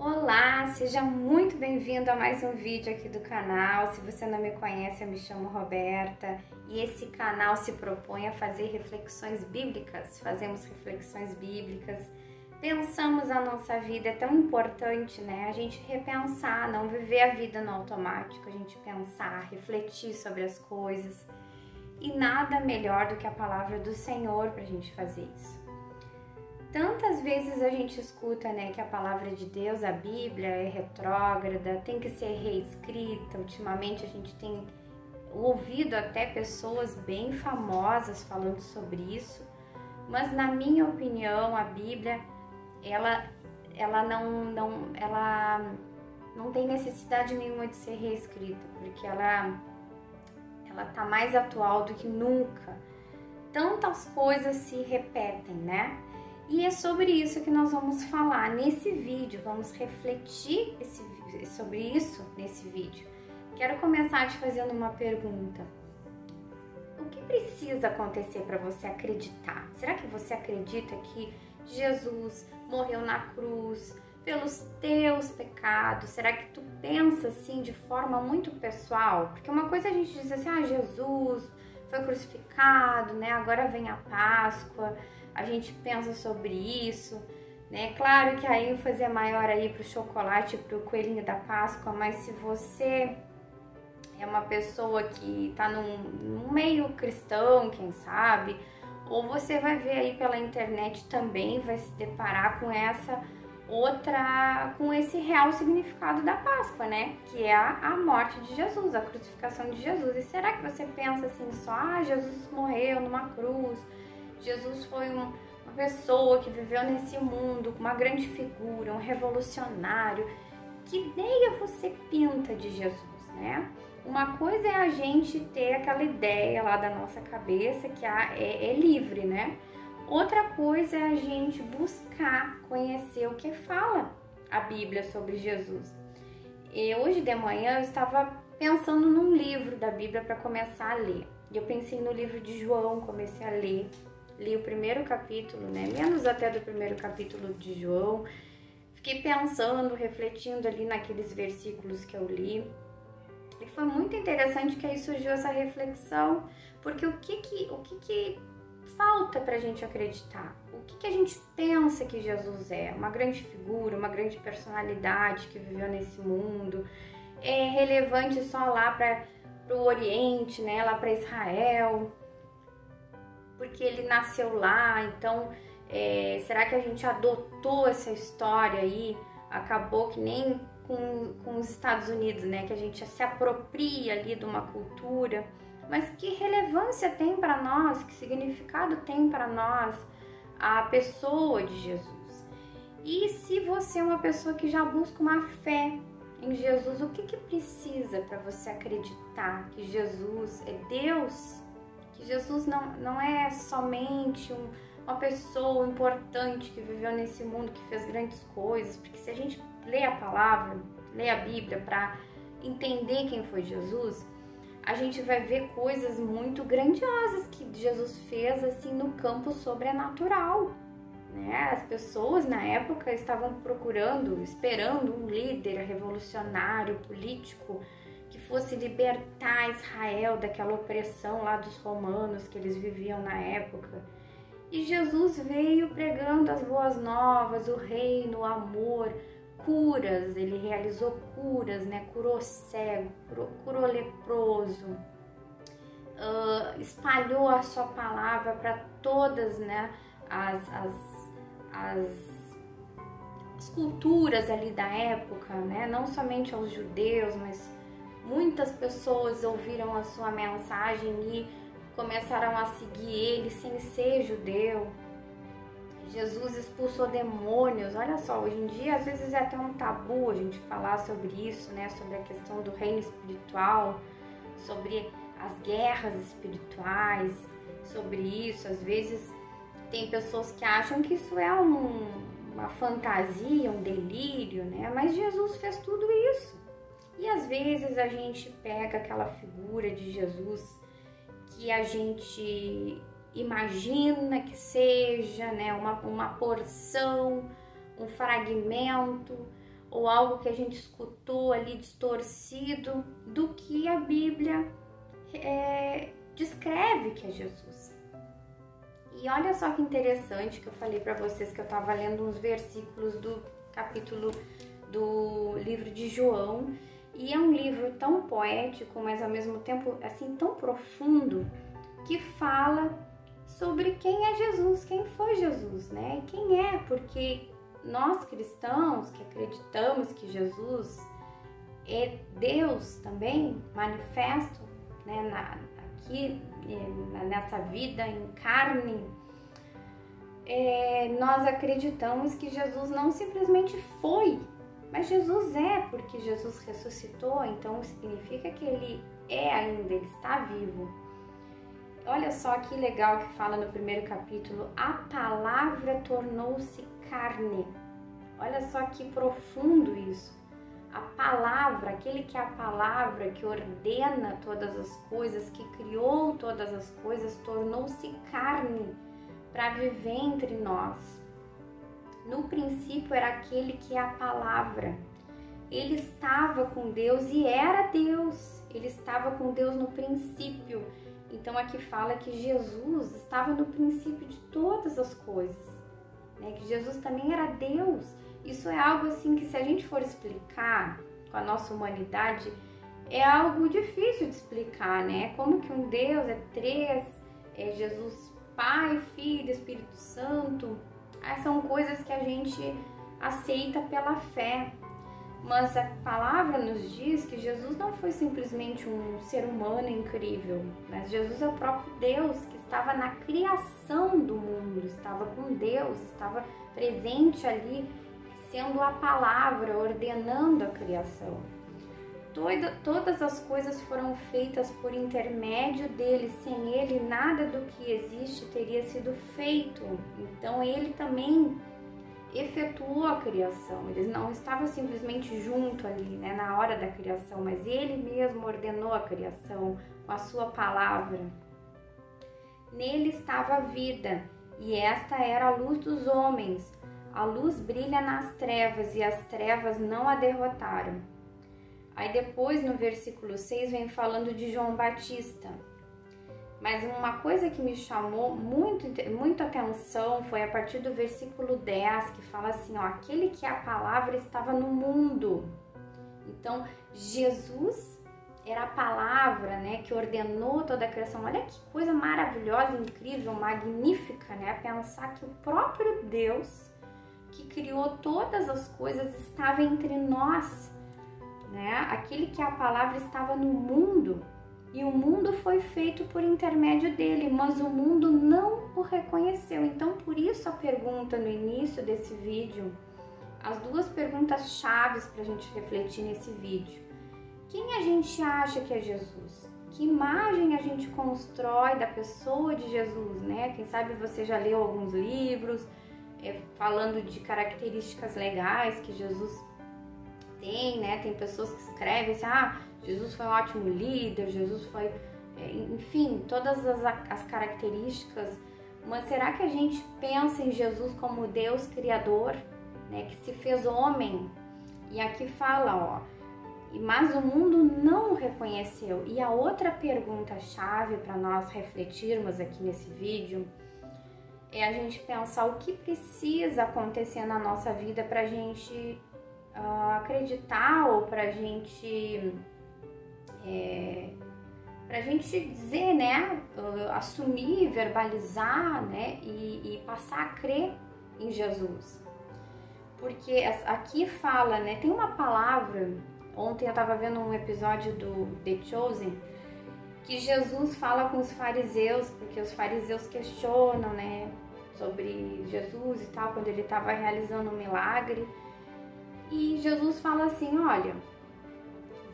Olá, seja muito bem-vindo a mais um vídeo aqui do canal. Se você não me conhece, eu me chamo Roberta e esse canal se propõe a fazer reflexões bíblicas. Fazemos reflexões bíblicas, pensamos a nossa vida, é tão importante, né? A gente repensar, não viver a vida no automático, a gente pensar, refletir sobre as coisas. E nada melhor do que a palavra do Senhor para a gente fazer isso. Tantas vezes a gente escuta, né, que a palavra de Deus, a Bíblia, é retrógrada, tem que ser reescrita. Ultimamente a gente tem ouvido até pessoas bem famosas falando sobre isso, mas na minha opinião a Bíblia, ela não tem necessidade nenhuma de ser reescrita, porque ela tá mais atual do que nunca. Tantas coisas se repetem, né? E é sobre isso que nós vamos falar nesse vídeo, vamos refletir sobre isso nesse vídeo. Quero começar te fazendo uma pergunta. O que precisa acontecer para você acreditar? Será que você acredita que Jesus morreu na cruz pelos teus pecados? Será que tu pensa assim de forma muito pessoal? Porque uma coisa a gente diz assim, Jesus foi crucificado, né? Agora vem a Páscoa. A gente pensa sobre isso, né? Claro que a ênfase é maior aí pro chocolate, pro coelhinho da Páscoa, mas se você é uma pessoa que tá num meio cristão, quem sabe, ou você vai ver aí pela internet também, vai se deparar com com esse real significado da Páscoa, né? Que é a morte de Jesus, a crucificação de Jesus. E será que você pensa assim só, Jesus morreu numa cruz, Jesus foi uma pessoa que viveu nesse mundo, uma grande figura, um revolucionário? Que ideia você pinta de Jesus, né? Uma coisa é a gente ter aquela ideia lá da nossa cabeça que é livre, né? Outra coisa é a gente buscar conhecer o que fala a Bíblia sobre Jesus. E hoje de manhã eu estava pensando num livro da Bíblia para começar a ler. E eu pensei no livro de João, comecei a ler. Li o primeiro capítulo, né? Menos até do primeiro capítulo de João. Fiquei pensando, refletindo ali naqueles versículos que eu li. E foi muito interessante que aí surgiu essa reflexão, porque o que falta pra gente acreditar? O que a gente pensa que Jesus é? Uma grande figura, uma grande personalidade que viveu nesse mundo. É relevante só lá para o Oriente, né? Lá para Israel, porque ele nasceu lá. Então será que a gente adotou essa história aí? Acabou que nem com os Estados Unidos, né? Que a gente se apropria ali de uma cultura, mas que relevância tem para nós, que significado tem para nós a pessoa de Jesus? E se você é uma pessoa que já busca uma fé em Jesus, o que precisa para você acreditar que Jesus é Deus? Que Jesus não é somente uma pessoa importante que viveu nesse mundo, que fez grandes coisas, porque se a gente lê a palavra, lê a Bíblia para entender quem foi Jesus, a gente vai ver coisas muito grandiosas que Jesus fez assim no campo sobrenatural, né? As pessoas na época estavam esperando um líder revolucionário, político, que fosse libertar Israel daquela opressão lá dos romanos que eles viviam na época. E Jesus veio pregando as boas novas, o reino, o amor, curas. Ele realizou curas, né? Curou cego, curou leproso, espalhou a sua palavra para todas, né, as culturas ali da época, né? Não somente aos judeus, mas muitas pessoas ouviram a sua mensagem e começaram a seguir ele sem ser judeu. Jesus expulsou demônios. Olha só, hoje em dia às vezes é até um tabu a gente falar sobre isso, né? Sobre a questão do reino espiritual, sobre as guerras espirituais, sobre isso. Às vezes tem pessoas que acham que isso é uma fantasia, um delírio, né? Mas Jesus fez tudo isso. E às vezes a gente pega aquela figura de Jesus que a gente imagina que seja, né, uma porção, um fragmento, ou algo que a gente escutou ali distorcido do que a Bíblia descreve que é Jesus. E olha só que interessante que eu falei para vocês que eu estava lendo uns versículos do capítulo do livro de João, e é um livro tão poético, mas ao mesmo tempo assim tão profundo, que fala sobre quem é Jesus, quem foi Jesus, né? Quem é, porque nós cristãos que acreditamos que Jesus é Deus também, manifesto, né, aqui nessa vida em carne, nós acreditamos que Jesus não simplesmente foi, mas Jesus é, porque Jesus ressuscitou, então significa que ele é ainda, ele está vivo. Olha só que legal que fala no primeiro capítulo, a palavra tornou-se carne. Olha só que profundo isso. A palavra, aquele que é a palavra, que ordena todas as coisas, que criou todas as coisas, tornou-se carne para viver entre nós. No princípio era aquele que é a palavra. Ele estava com Deus e era Deus. Ele estava com Deus no princípio. Então aqui fala que Jesus estava no princípio de todas as coisas, né? Que Jesus também era Deus. Isso é algo assim que se a gente for explicar com a nossa humanidade, é algo difícil de explicar, né? Como que um Deus é três, é Jesus Pai, Filho, Espírito Santo. São coisas que a gente aceita pela fé. Mas a palavra nos diz que Jesus não foi simplesmente um ser humano incrível, mas Jesus é o próprio Deus que estava na criação do mundo, estava com Deus, estava presente ali, sendo a palavra, ordenando a criação. Todas as coisas foram feitas por intermédio dele, sem ele nada do que existe teria sido feito. Então ele também efetuou a criação, ele não estava simplesmente junto ali, né, na hora da criação, mas ele mesmo ordenou a criação com a sua palavra. Nele estava a vida, e esta era a luz dos homens. A luz brilha nas trevas, e as trevas não a derrotaram. Aí depois, no versículo 6, vem falando de João Batista. Mas uma coisa que me chamou muito atenção foi a partir do versículo 10, que fala assim, ó, aquele que é a palavra estava no mundo. Então, Jesus era a palavra, né, que ordenou toda a criação. Olha que coisa maravilhosa, incrível, magnífica, né, pensar que o próprio Deus, que criou todas as coisas, estava entre nós, né, aquele que é a palavra estava no mundo. E o mundo foi feito por intermédio dele, mas o mundo não o reconheceu. Então, por isso a pergunta no início desse vídeo, as duas perguntas chaves para a gente refletir nesse vídeo. Quem a gente acha que é Jesus? Que imagem a gente constrói da pessoa de Jesus, né? Quem sabe você já leu alguns livros falando de características legais que Jesus tem, né? Tem pessoas que escrevem assim, Jesus foi um ótimo líder, Jesus foi, enfim, todas as características. Mas será que a gente pensa em Jesus como Deus Criador, né, que se fez homem? E aqui fala, mas o mundo não o reconheceu. E a outra pergunta-chave para nós refletirmos aqui nesse vídeo é a gente pensar o que precisa acontecer na nossa vida para a gente acreditar ou para a gente dizer, né, assumir, verbalizar, né, e passar a crer em Jesus. Porque aqui fala, né, tem uma palavra, ontem eu estava vendo um episódio do The Chosen, que Jesus fala com os fariseus, porque os fariseus questionam, né, sobre Jesus e tal, quando ele estava realizando um milagre. E Jesus fala assim, olha,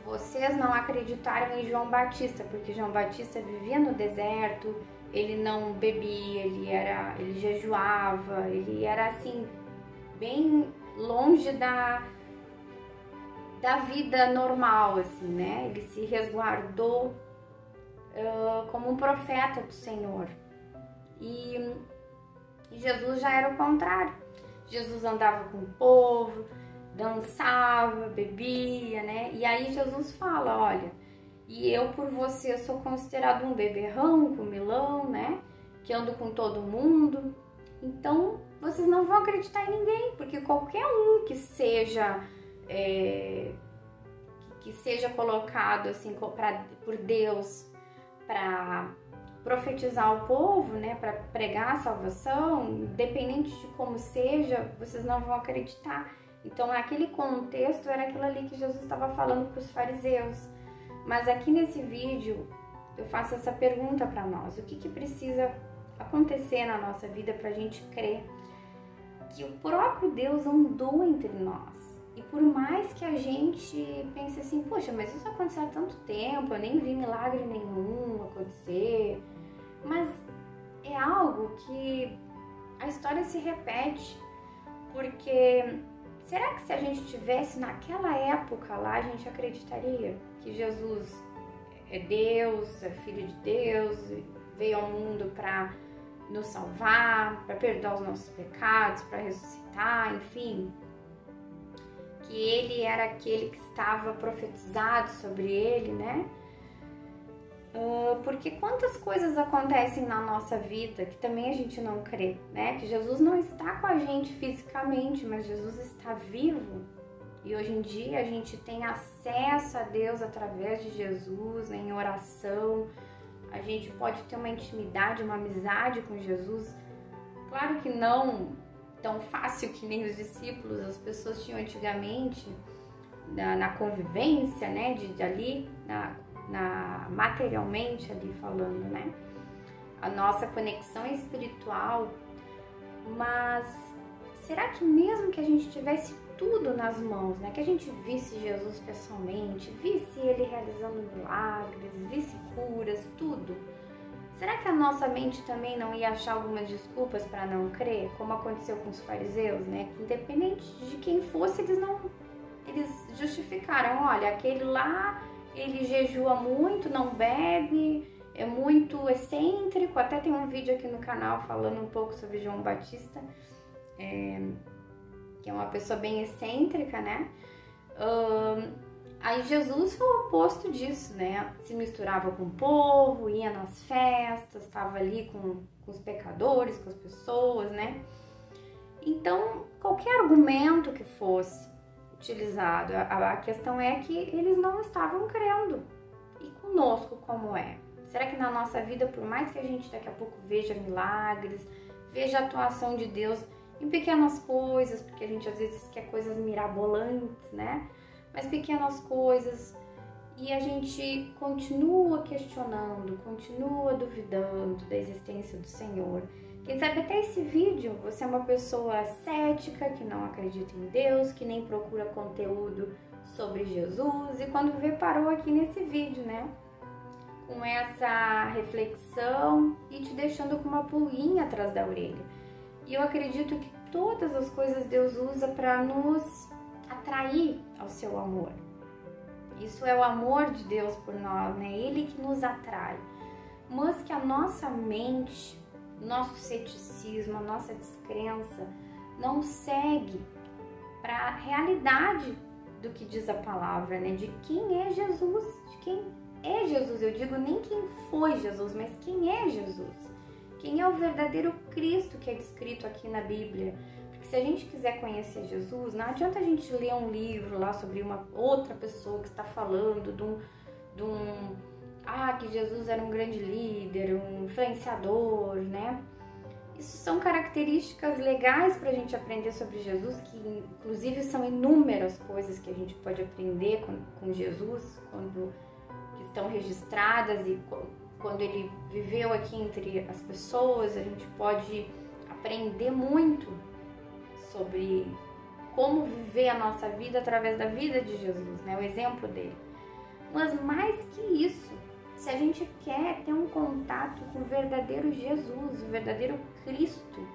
vocês não acreditaram em João Batista, porque João Batista vivia no deserto, ele não bebia, ele jejuava, ele era assim, bem longe da vida normal, assim, né? Ele se resguardou como um profeta do Senhor. E Jesus já era o contrário. Jesus andava com o povo, dançava, bebia, né? E aí Jesus fala, olha, e eu por você sou considerado um beberrão, comilão, né? Que ando com todo mundo. Então, vocês não vão acreditar em ninguém, porque qualquer um que seja colocado assim por Deus para profetizar ao povo, né, para pregar a salvação, independente de como seja, vocês não vão acreditar. Então, naquele contexto, era aquilo ali que Jesus estava falando para os fariseus. Mas aqui nesse vídeo, eu faço essa pergunta para nós. O que precisa acontecer na nossa vida para a gente crer que o próprio Deus andou entre nós? E por mais que a gente pense assim, poxa, mas isso aconteceu há tanto tempo, eu nem vi milagre nenhum acontecer. Mas é algo que a história se repete, porque será que se a gente tivesse naquela época lá, a gente acreditaria que Jesus é Deus, é Filho de Deus, veio ao mundo para nos salvar, para perdoar os nossos pecados, para ressuscitar, enfim? Que ele era aquele que estava profetizado sobre ele, né? Porque quantas coisas acontecem na nossa vida que também a gente não crê, né? Que Jesus não está com a gente fisicamente, mas Jesus está vivo. E hoje em dia a gente tem acesso a Deus através de Jesus, né? Em oração. A gente pode ter uma intimidade, uma amizade com Jesus. Claro que não tão fácil que nem os discípulos, as pessoas tinham antigamente na convivência, né? De ali, materialmente ali falando, né? A nossa conexão espiritual. Mas será que mesmo que a gente tivesse tudo nas mãos, né? Que a gente visse Jesus pessoalmente, visse ele realizando milagres, visse curas, tudo, será que a nossa mente também não ia achar algumas desculpas para não crer, como aconteceu com os fariseus, né? Que independente de quem fosse, eles justificaram, olha, aquele lá, ele jejua muito, não bebe, é muito excêntrico. Até tem um vídeo aqui no canal falando um pouco sobre João Batista, que é uma pessoa bem excêntrica, né? Aí Jesus foi o oposto disso, né? Se misturava com o povo, ia nas festas, estava ali com os pecadores, com as pessoas, né? Então, qualquer argumento que fosse utilizado, a questão é que eles não estavam crendo. E conosco, como é? Será que na nossa vida, por mais que a gente daqui a pouco veja milagres, veja a atuação de Deus em pequenas coisas, porque a gente às vezes quer coisas mirabolantes, né? Mas pequenas coisas, e a gente continua questionando, continua duvidando da existência do Senhor. Quem sabe até esse vídeo você é uma pessoa cética, que não acredita em Deus, que nem procura conteúdo sobre Jesus, e quando vê, parou aqui nesse vídeo, né? Com essa reflexão e te deixando com uma pulguinha atrás da orelha. E eu acredito que todas as coisas Deus usa para nos atrair ao seu amor. Isso é o amor de Deus por nós, né? Ele que nos atrai. Mas que a nossa mente, nosso ceticismo, a nossa descrença não segue para a realidade do que diz a palavra, né? De quem é Jesus, de quem é Jesus. Eu digo nem quem foi Jesus, mas quem é Jesus. Quem é o verdadeiro Cristo que é descrito aqui na Bíblia. Porque se a gente quiser conhecer Jesus, não adianta a gente ler um livro lá sobre uma outra pessoa que está falando que Jesus era um grande líder, um influenciador, né? Isso são características legais para a gente aprender sobre Jesus, que inclusive são inúmeras coisas que a gente pode aprender com Jesus, que estão registradas, e quando ele viveu aqui entre as pessoas, a gente pode aprender muito sobre como viver a nossa vida através da vida de Jesus, né? O exemplo dele. Mas mais que isso, se a gente quer ter um contato com o verdadeiro Jesus, o verdadeiro Cristo,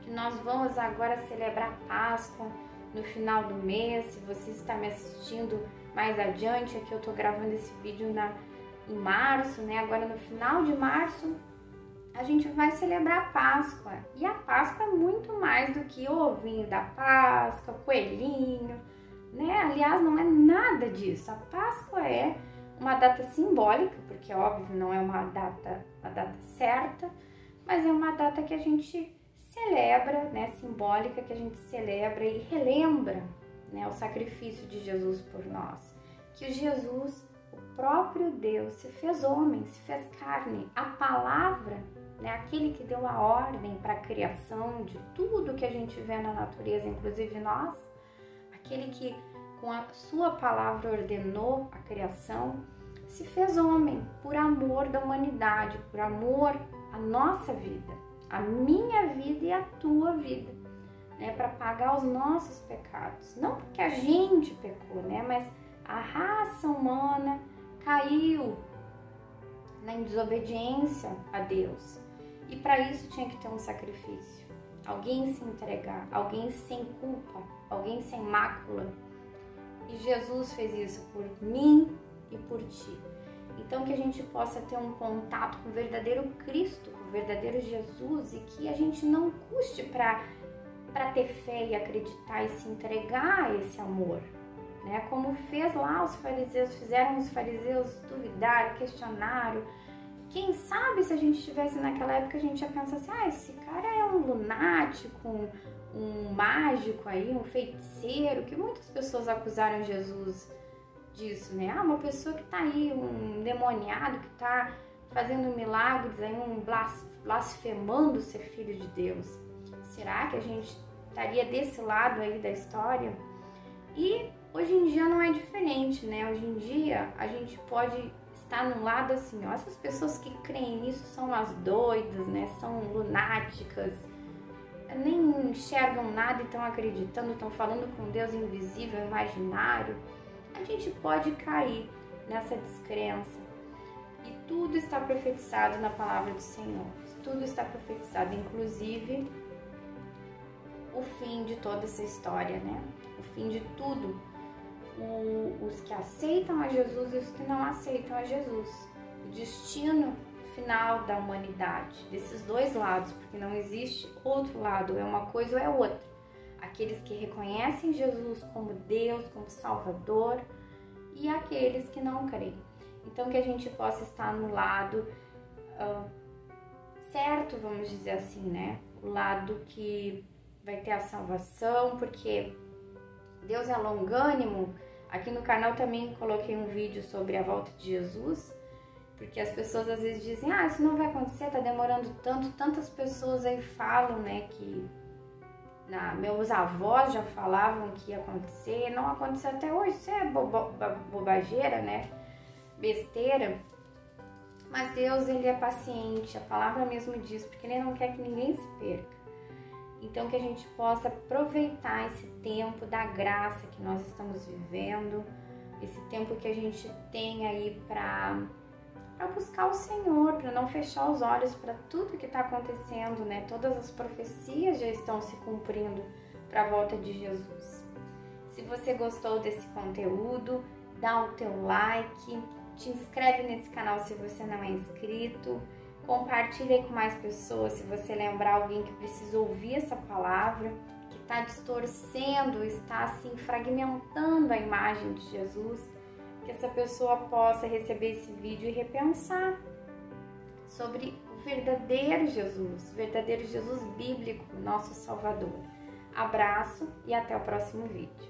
que nós vamos agora celebrar Páscoa no final do mês. Se você está me assistindo mais adiante, aqui eu estou gravando esse vídeo em março, né? Agora no final de março a gente vai celebrar a Páscoa. E a Páscoa é muito mais do que o ovinho da Páscoa, coelhinho, né? Aliás, não é nada disso. A Páscoa é uma data simbólica, porque óbvio não é uma data certa, mas é uma data que a gente celebra, né? Simbólica, que a gente celebra e relembra, né? O sacrifício de Jesus por nós. Que Jesus, o próprio Deus, se fez homem, se fez carne. A palavra, né? Aquele que deu a ordem para a criação de tudo que a gente vê na natureza, inclusive nós, aquele que com a sua palavra ordenou a criação, se fez homem por amor da humanidade, por amor à nossa vida, a minha vida e a tua vida, né, para pagar os nossos pecados. Não porque a gente pecou, né, mas a raça humana caiu na desobediência a Deus. E para isso tinha que ter um sacrifício. Alguém se entregar, alguém sem culpa, alguém sem mácula. E Jesus fez isso por mim e por ti. Então que a gente possa ter um contato com o verdadeiro Cristo, com o verdadeiro Jesus, e que a gente não custe para ter fé e acreditar e se entregar a esse amor, né? Como fez lá os fariseus, fizeram os fariseus duvidar, questionaram. Quem sabe se a gente estivesse naquela época, a gente ia pensar assim, esse cara é um lunático, um mágico aí, um feiticeiro, que muitas pessoas acusaram Jesus disso, né? Uma pessoa que tá aí, um demoniado que tá fazendo milagres aí, um blasfemando ser filho de Deus. Será que a gente estaria desse lado aí da história? E hoje em dia não é diferente, né? Hoje em dia a gente pode estar num lado assim, ó, essas pessoas que creem nisso são umas doidas, né? São lunáticas, nem enxergam nada e estão acreditando, estão falando com Deus invisível, imaginário. A gente pode cair nessa descrença. E tudo está profetizado na palavra do Senhor. Tudo está profetizado, inclusive o fim de toda essa história, né? O fim de tudo. Os que aceitam a Jesus e os que não aceitam a Jesus. O destino final da humanidade, desses dois lados, porque não existe outro lado, é uma coisa ou é outra. Aqueles que reconhecem Jesus como Deus, como Salvador, e aqueles que não creem. Então que a gente possa estar no lado certo, vamos dizer assim, né? O lado que vai ter a salvação, porque Deus é longânimo. Aqui no canal também coloquei um vídeo sobre a volta de Jesus, porque as pessoas às vezes dizem, isso não vai acontecer, tá demorando tanto. Tantas pessoas aí falam, né, que meus avós já falavam que ia acontecer, não aconteceu até hoje. Isso é bobageira, né, besteira. Mas Deus, ele é paciente, a palavra mesmo diz, porque ele não quer que ninguém se perca. Então que a gente possa aproveitar esse tempo da graça que nós estamos vivendo, esse tempo que a gente tem aí para buscar o Senhor, para não fechar os olhos para tudo que está acontecendo, né? Todas as profecias já estão se cumprindo para a volta de Jesus. Se você gostou desse conteúdo, dá o teu like, te inscreve nesse canal se você não é inscrito, compartilha aí com mais pessoas se você lembrar alguém que precisa ouvir essa palavra, que está distorcendo, está assim fragmentando a imagem de Jesus, que essa pessoa possa receber esse vídeo e repensar sobre o verdadeiro Jesus bíblico, nosso Salvador. Abraço e até o próximo vídeo.